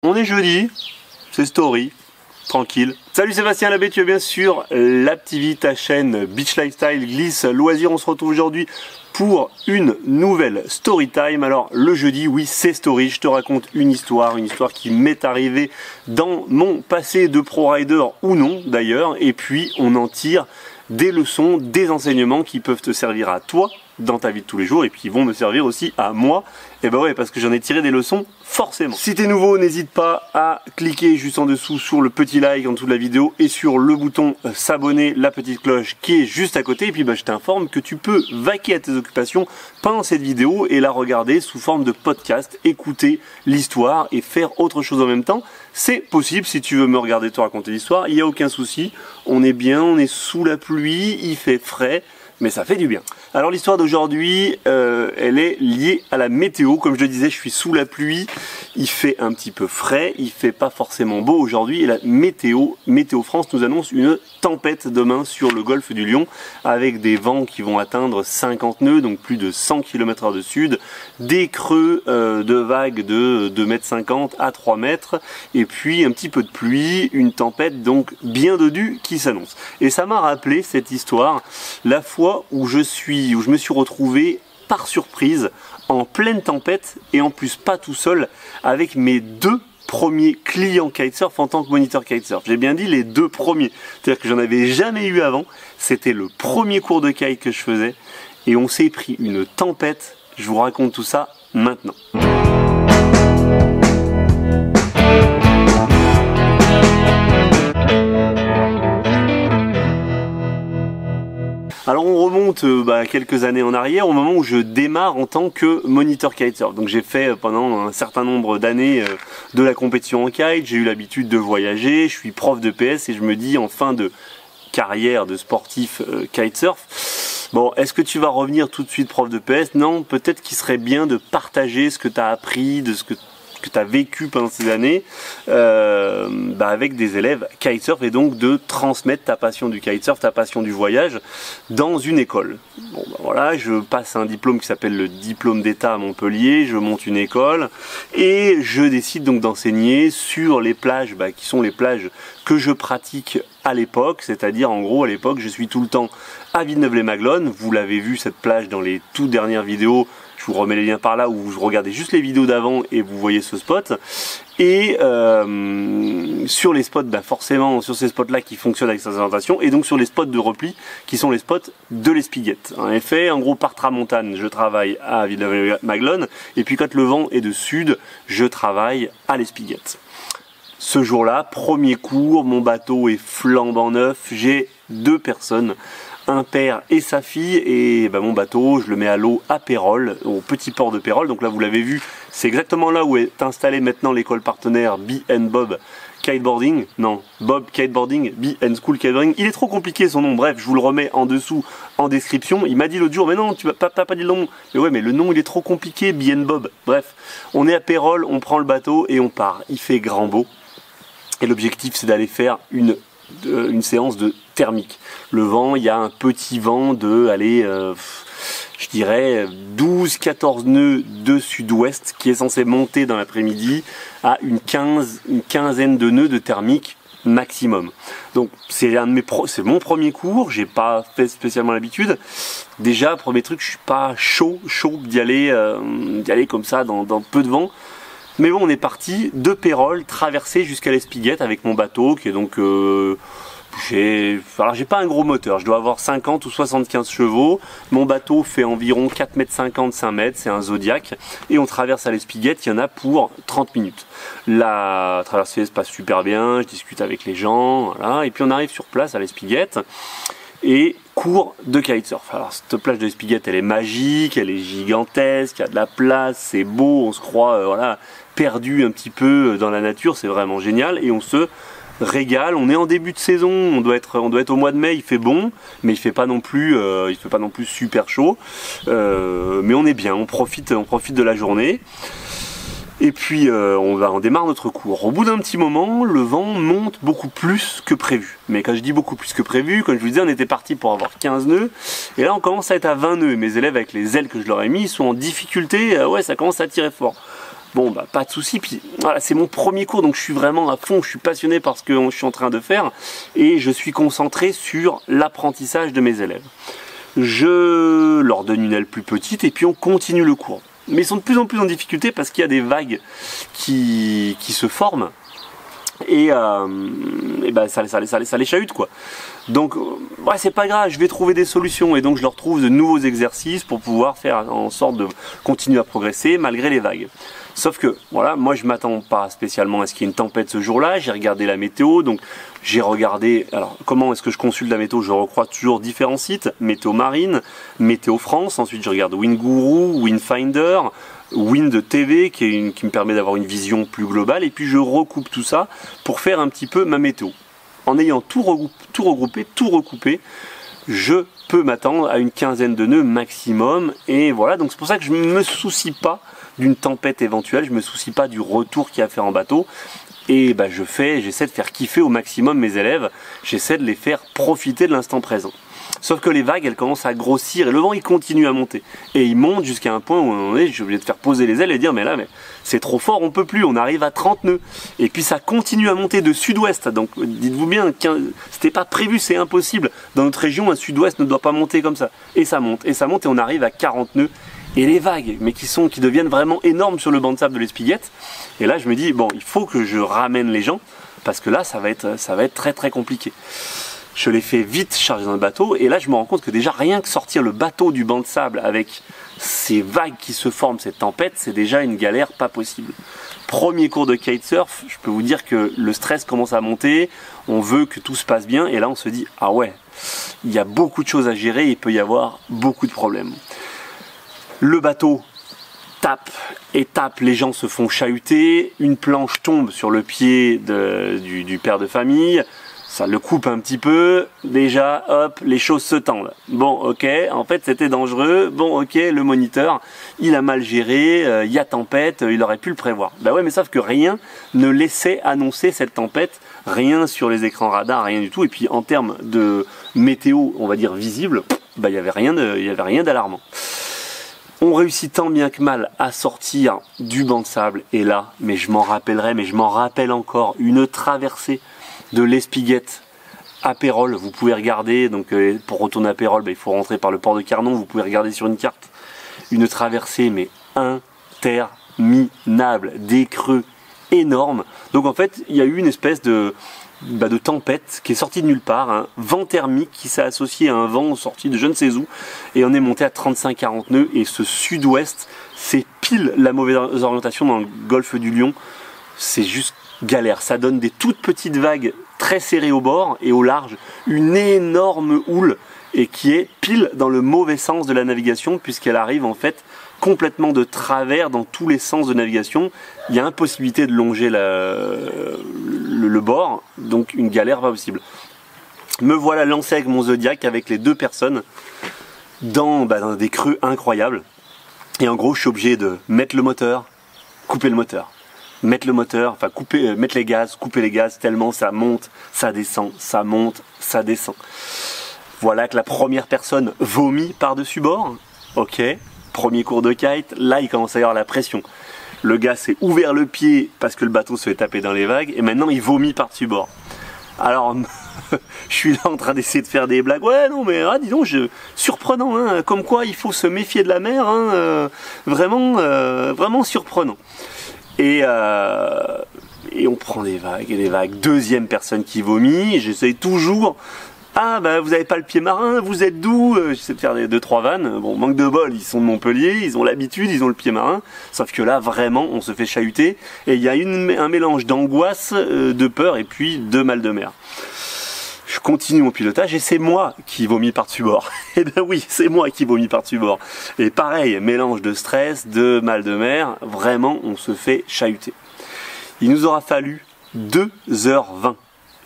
On est jeudi, c'est story, tranquille. Salut Sébastien Labbé, tu es bien sûr l'Aptivie, ta chaîne Beach Lifestyle, glisse, loisirs. On se retrouve aujourd'hui pour une nouvelle story time. Alors le jeudi, oui, c'est story, je te raconte une histoire qui m'est arrivée dans mon passé de pro rider ou non d'ailleurs, et puis on en tire des leçons, des enseignements qui peuvent te servir à toi dans ta vie de tous les jours et puis ils vont me servir aussi à moi. Et ben ouais, parce que j'en ai tiré des leçons forcément. Si t'es nouveau, n'hésite pas à cliquer juste en dessous sur le petit like en dessous de la vidéo et sur le bouton s'abonner, la petite cloche qui est juste à côté. Et puis je t'informe que tu peux vaquer à tes occupations pendant cette vidéo et la regarder sous forme de podcast, écouter l'histoire et faire autre chose en même temps. C'est possible si tu veux me regarder te raconter l'histoire, il n'y a aucun souci. On est bien, on est sous la pluie, il fait frais, mais ça fait du bien. Alors l'histoire d'aujourd'hui, elle est liée à la météo. Comme je le disais, je suis sous la pluie, il fait un petit peu frais, il fait pas forcément beau aujourd'hui. Et la Météo France nous annonce une tempête demain sur le golfe du Lion, avec des vents qui vont atteindre 50 nœuds, donc plus de 100 km/h de sud, des creux de vagues de 2,50 m à 3 mètres, et puis un petit peu de pluie, une tempête donc bien dodue qui s'annonce. Et ça m'a rappelé cette histoire, la fois où je me suis retrouvé par surprise en pleine tempête et en plus pas tout seul avec mes deux premiers clients kitesurf en tant que moniteur kitesurf. J'ai bien dit les deux premiers, c'est-à-dire que j'en avais jamais eu avant. C'était le premier cours de kite que je faisais et on s'est pris une tempête. Je vous raconte tout ça maintenant. Alors on remonte quelques années en arrière, au moment où je démarre en tant que moniteur kitesurf. Donc j'ai fait pendant un certain nombre d'années de la compétition en kite, j'ai eu l'habitude de voyager, je suis prof de PS et je me dis en fin de carrière de sportif kitesurf, bon, est-ce que tu vas revenir tout de suite prof de PS? Non, peut-être qu'il serait bien de partager ce que tu as appris, de ce que tu as vécu pendant ces années avec des élèves kitesurf et donc de transmettre ta passion du kitesurf, ta passion du voyage dans une école. Bon voilà, je passe un diplôme qui s'appelle le diplôme d'état à Montpellier, je monte une école et je décide donc d'enseigner sur les plages qui sont les plages que je pratique à l'époque, c'est-à-dire en gros à l'époque je suis tout le temps à Villeneuve-les-Maglones. Vous l'avez vu cette plage dans les toutes dernières vidéos. Je vous remets les liens par là où vous regardez juste les vidéos d'avant et vous voyez ce spot. Et sur les spots, forcément sur ces spots là qui fonctionnent avec sa orientation, et donc sur les spots de repli qui sont les spots de l'Espiguette. En effet, en gros par tramontane, je travaille à Villeneuve-les-Maglones, et puis quand le vent est de sud, je travaille à l'Espiguette. Ce jour-là, premier cours, mon bateau est flambant neuf, j'ai deux personnes, un père et sa fille, et mon bateau je le mets à l'eau à Pérols, au petit port de Pérols. Donc là vous l'avez vu, c'est exactement là où est installée maintenant l'école partenaire Bob Kiteboarding, non, Bob Kiteboarding, School Kiteboarding. Il est trop compliqué son nom, bref, je vous le remets en dessous en description. Il m'a dit l'autre jour, mais non, tu n'as pas dit le nom. Mais ouais, mais le nom il est trop compliqué, Bob. Bref, on est à Pérols, on prend le bateau et on part. Il fait grand beau. Et l'objectif c'est d'aller faire une séance de thermique. Le vent, il y a un petit vent de, je dirais 12-14 nœuds de sud-ouest qui est censé monter dans l'après-midi à une quinzaine de nœuds de thermique maximum. Donc c'est mon premier cours, j'ai pas fait spécialement l'habitude. Déjà, premier truc, je suis pas chaud d'y aller comme ça dans peu de vent. Mais bon, on est parti de Pérols, traversé jusqu'à l'Espiguette avec mon bateau qui est donc j'ai pas un gros moteur, je dois avoir 50 ou 75 chevaux. Mon bateau fait environ 4,50 m, 5 mètres, c'est un Zodiac. Et on traverse à l'Espiguette, il y en a pour 30 minutes. La traversée se passe super bien, je discute avec les gens, voilà. Et puis on arrive sur place à l'Espiguette. Et cours de kitesurf. Alors cette plage de l'Espiguette, elle est magique, elle est gigantesque, il y a de la place, c'est beau, on se croit perdu un petit peu dans la nature, c'est vraiment génial et on se régale. On est en début de saison, on doit être au mois de mai, il fait bon, mais il fait pas non plus super chaud, mais on est bien, on profite de la journée. Et puis on démarre notre cours. Au bout d'un petit moment, le vent monte beaucoup plus que prévu. Mais quand je dis beaucoup plus que prévu, comme je vous disais, on était parti pour avoir 15 nœuds. Et là on commence à être à 20 nœuds. Mes élèves avec les ailes que je leur ai mis, ils sont en difficulté, ouais, ça commence à tirer fort. Bon, bah, pas de souci. Puis voilà, c'est mon premier cours, donc je suis vraiment à fond, je suis passionné par ce que je suis en train de faire et je suis concentré sur l'apprentissage de mes élèves. Je leur donne une aile plus petite et puis on continue le cours. Mais ils sont de plus en plus en difficulté parce qu'il y a des vagues qui se forment et ben ça les chahute quoi. Donc ouais, c'est pas grave, je vais trouver des solutions et donc je leur trouve de nouveaux exercices pour pouvoir faire en sorte de continuer à progresser malgré les vagues. Sauf que voilà, moi je m'attends pas spécialement à ce qu'il y ait une tempête ce jour-là, j'ai regardé la météo, donc j'ai regardé, alors comment est-ce que je consulte la météo? Je recroise toujours différents sites, Météo Marine, Météo France, ensuite je regarde WindGuru, Windfinder, Wind TV qui me permet d'avoir une vision plus globale et puis je recoupe tout ça pour faire un petit peu ma météo. En ayant tout regroupé, tout recoupé, je peux m'attendre à une quinzaine de nœuds maximum et voilà, donc c'est pour ça que je ne me soucie pas d'une tempête éventuelle, je ne me soucie pas du retour qu'il y a à faire en bateau et bah, j'essaie de faire kiffer au maximum mes élèves, j'essaie de les faire profiter de l'instant présent. Sauf que les vagues, elles commencent à grossir et le vent, il continue à monter. Et il monte jusqu'à un point où je suis obligé de faire poser les ailes et dire mais là, c'est trop fort, on peut plus, on arrive à 30 nœuds. Et puis ça continue à monter de sud-ouest. Donc dites-vous bien, c'était pas prévu, c'est impossible. Dans notre région, un sud-ouest ne doit pas monter comme ça. Et ça monte et on arrive à 40 nœuds. Et les vagues, mais qui deviennent vraiment énormes sur le banc de sable de l'Espiguette. Et là, je me dis, bon, il faut que je ramène les gens, parce que là, ça va être très très compliqué. Je les fais vite charger dans le bateau, et là, je me rends compte que déjà, rien que sortir le bateau du banc de sable avec ces vagues qui se forment, cette tempête, c'est déjà une galère pas possible. Premier cours de kitesurf, je peux vous dire que le stress commence à monter, on veut que tout se passe bien, et là, on se dit, ah ouais, il y a beaucoup de choses à gérer, il peut y avoir beaucoup de problèmes. Le bateau tape et tape, les gens se font chahuter, une planche tombe sur le pied du père de famille, ça le coupe un petit peu, déjà hop, les choses se tendent. Bon ok, en fait c'était dangereux, bon ok, le moniteur, il a mal géré, il y a tempête, il aurait pu le prévoir. Bah ouais, mais sauf que rien ne laissait annoncer cette tempête, rien sur les écrans radars, rien du tout, et puis en termes de météo, on va dire visible, bah il y avait rien d'alarmant. On réussit tant bien que mal à sortir du banc de sable et là, mais je m'en rappellerai, mais je m'en rappelle encore, une traversée de l'Espiguette à Pérols. Vous pouvez regarder, donc pour retourner à Pérols, il faut rentrer par le port de Carnon, vous pouvez regarder sur une carte. Une traversée mais interminable, des creux énormes. Donc en fait, il y a eu une espèce de tempête qui est sortie de nulle part, un vent thermique qui s'est associé à un vent sorti de je ne sais où, et on est monté à 35-40 nœuds, et ce sud-ouest, c'est pile la mauvaise orientation dans le golfe du Lion, c'est juste galère, ça donne des toutes petites vagues très serrées au bord, et au large, une énorme houle, et qui est pile dans le mauvais sens de la navigation, puisqu'elle arrive en fait complètement de travers dans tous les sens de navigation. Il y a impossibilité de longer le bord, donc une galère pas possible. Me voilà lancé avec mon Zodiac avec les deux personnes dans des creux incroyables. Et en gros, je suis obligé de mettre le moteur, couper le moteur. Mettre le moteur, enfin mettre les gaz, couper les gaz, tellement ça monte, ça descend, ça monte, ça descend. Voilà que la première personne vomit par-dessus bord. Ok. Premier cours de kite, là il commence à y avoir la pression. Le gars s'est ouvert le pied parce que le bateau se fait taper dans les vagues et maintenant il vomit par-dessus bord. Alors je suis là en train d'essayer de faire des blagues. Ouais non mais dis donc, surprenant, hein, comme quoi il faut se méfier de la mer, hein, vraiment surprenant. Et on prend des vagues et des vagues. Deuxième personne qui vomit, j'essaye toujours. Ah vous avez pas le pied marin, vous êtes d'où? J'essaie de faire 2-3 vannes. Bon, manque de bol, ils sont de Montpellier, ils ont l'habitude, ils ont le pied marin. Sauf que là, vraiment, on se fait chahuter. Et il y a un mélange d'angoisse, de peur et puis de mal de mer. Je continue mon pilotage et c'est moi qui vomis par-dessus bord. Eh bien oui, c'est moi qui vomis par-dessus bord. Et pareil, mélange de stress, de mal de mer. Vraiment, on se fait chahuter. Il nous aura fallu 2h20.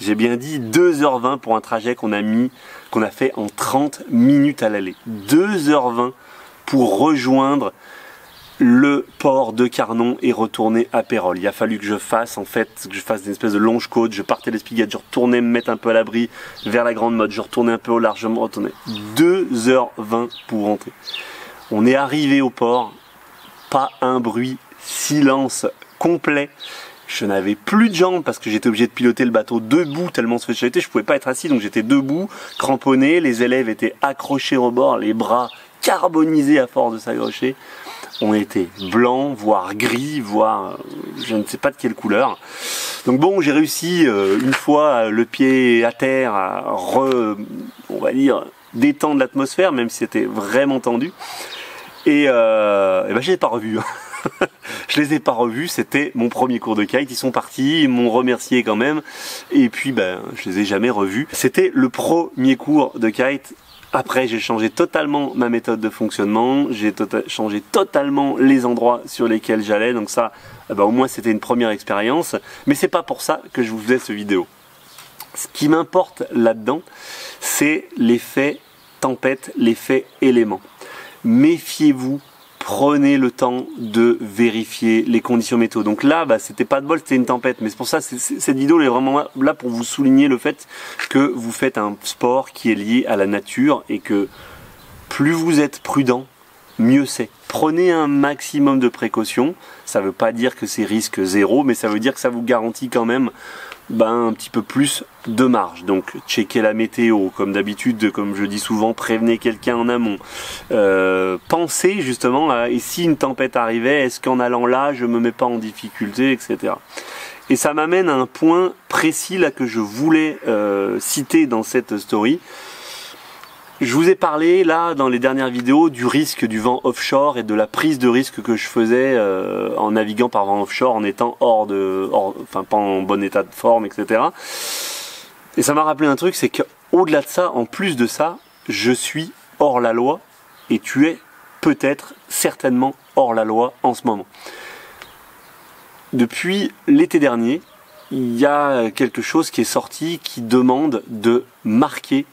J'ai bien dit 2h20 pour un trajet qu'on a fait en 30 minutes à l'aller. 2h20 pour rejoindre le port de Carnon et retourner à Pérols. Il a fallu que je fasse une espèce de longe côte. Je partais l'Espiguette, je retournais me mettre un peu à l'abri vers la Grande Motte, je retournais un peu au large, je me retournais. 2h20 pour rentrer. On est arrivé au port, pas un bruit silence complet. Je n'avais plus de jambes parce que j'étais obligé de piloter le bateau debout tellement ce j'étais. Je pouvais pas être assis, donc j'étais debout, cramponné. Les élèves étaient accrochés au bord, les bras carbonisés à force de s'accrocher. On était blanc, voire gris, voire je ne sais pas de quelle couleur. Donc bon, j'ai réussi une fois le pied à terre à on va dire, détendre l'atmosphère, même si c'était vraiment tendu. Et ben, je les ai pas revus. Je les ai pas revus, c'était mon premier cours de kite. Ils sont partis, ils m'ont remercié quand même. Et puis ben, je les ai jamais revus. C'était le premier cours de kite. Après, j'ai changé totalement ma méthode de fonctionnement, j'ai changé totalement les endroits sur lesquels j'allais, donc ça, bah, au moins c'était une première expérience, mais c'est pas pour ça que je vous faisais ce vidéo. Ce qui m'importe là-dedans, c'est l'effet tempête, l'effet élément. Méfiez-vous. Prenez le temps de vérifier les conditions météo. Donc là, bah, c'était pas de bol, c'était une tempête. Mais c'est pour ça, cette vidéo est vraiment là pour vous souligner le fait que vous faites un sport qui est lié à la nature et que plus vous êtes prudent, mieux c'est. Prenez un maximum de précautions. Ça ne veut pas dire que c'est risque zéro, mais ça veut dire que ça vous garantit quand même un petit peu plus de marge. Donc checkez la météo comme d'habitude, comme je dis souvent, prévenez quelqu'un en amont. Pensez justement à et si une tempête arrivait, est-ce qu'en allant là je me mets pas en difficulté, etc. Et ça m'amène à un point précis là que je voulais citer dans cette story. Je vous ai parlé là dans les dernières vidéos du risque du vent offshore et de la prise de risque que je faisais en naviguant par vent offshore, en étant enfin pas en bon état de forme, etc. Et ça m'a rappelé un truc, c'est qu'au-delà de ça, en plus de ça, je suis hors la loi et tu es peut-être certainement hors la loi en ce moment. Depuis l'été dernier, il y a quelque chose qui est sorti qui demande de marquer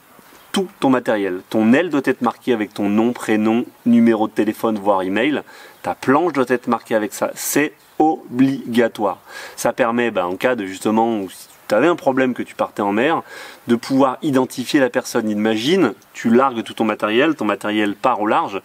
tout ton matériel. Ton aile doit être marquée avec ton nom, prénom, numéro de téléphone, voire email. Ta planche doit être marquée avec ça. C'est obligatoire. Ça permet, en cas de justement, si tu avais un problème que tu partais en mer, de pouvoir identifier la personne. Imagine, tu largues tout ton matériel part au large,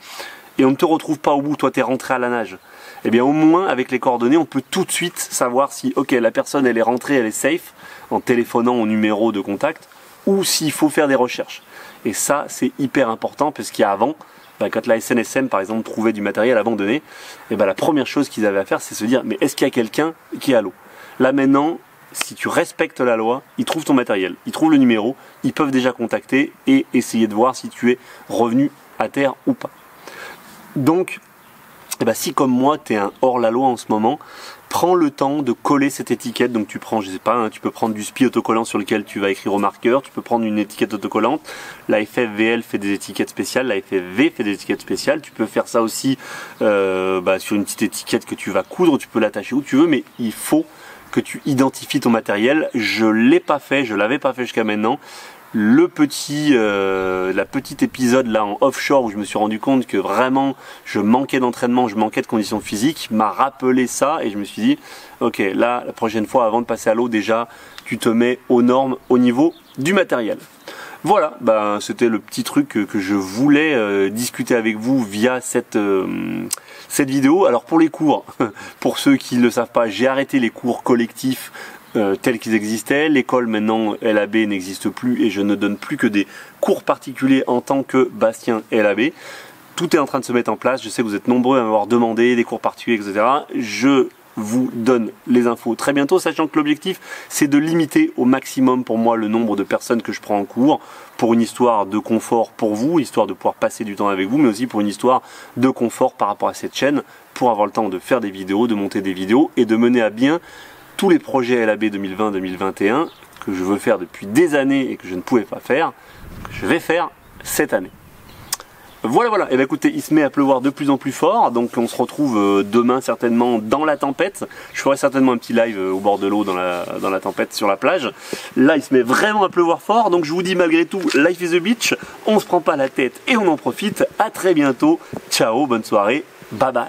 et on ne te retrouve pas au bout, toi tu es rentré à la nage. Eh bien au moins avec les coordonnées, on peut tout de suite savoir si, ok, la personne elle est rentrée, elle est safe, en téléphonant au numéro de contact, ou s'il faut faire des recherches. Et ça, c'est hyper important parce qu'il y a avant, quand la SNSM par exemple trouvait du matériel abandonné, et la première chose qu'ils avaient à faire, c'est se dire mais est-ce qu'il y a quelqu'un qui est à l'eau? Là maintenant, si tu respectes la loi, ils trouvent ton matériel, ils trouvent le numéro, ils peuvent déjà contacter et essayer de voir si tu es revenu à terre ou pas. Donc, si comme moi, tu es un hors-la-loi en ce moment, prends le temps de coller cette étiquette. Donc tu prends, je sais pas, tu peux prendre du spi autocollant sur lequel tu vas écrire au marqueur, tu peux prendre une étiquette autocollante. La FFVL fait des étiquettes spéciales, la FFV fait des étiquettes spéciales. Tu peux faire ça aussi sur une petite étiquette que tu vas coudre, tu peux l'attacher où tu veux, mais il faut que tu identifies ton matériel. Je l'ai pas fait, je l'avais pas fait jusqu'à maintenant. La petite épisode là en offshore où je me suis rendu compte que vraiment je manquais d'entraînement, je manquais de conditions physiques, m'a rappelé ça et je me suis dit ok, là la prochaine fois avant de passer à l'eau déjà tu te mets aux normes au niveau du matériel. Voilà, c'était le petit truc que je voulais discuter avec vous via cette vidéo. Alors pour les cours, pour ceux qui ne le savent pas, j'ai arrêté les cours collectifs tels qu'ils existaient. L'école maintenant LAB n'existe plus et je ne donne plus que des cours particuliers en tant que Bastien LAB. Tout est en train de se mettre en place. Je sais que vous êtes nombreux à m'avoir demandé des cours particuliers, etc. Je vous donne les infos très bientôt, sachant que l'objectif c'est de limiter au maximum pour moi le nombre de personnes que je prends en cours, pour une histoire de confort pour vous, histoire de pouvoir passer du temps avec vous, mais aussi pour une histoire de confort par rapport à cette chaîne, pour avoir le temps de faire des vidéos, de monter des vidéos et de mener à bien tous les projets LAB 2020-2021 que je veux faire depuis des années et que je ne pouvais pas faire, que je vais faire cette année. Voilà, et écoutez, il se met à pleuvoir de plus en plus fort, donc on se retrouve demain certainement dans la tempête. Je ferai certainement un petit live au bord de l'eau dans la tempête sur la plage. Là il se met vraiment à pleuvoir fort, donc je vous dis malgré tout, life is a beach, on se prend pas la tête et on en profite. À très bientôt, ciao, bonne soirée, bye bye.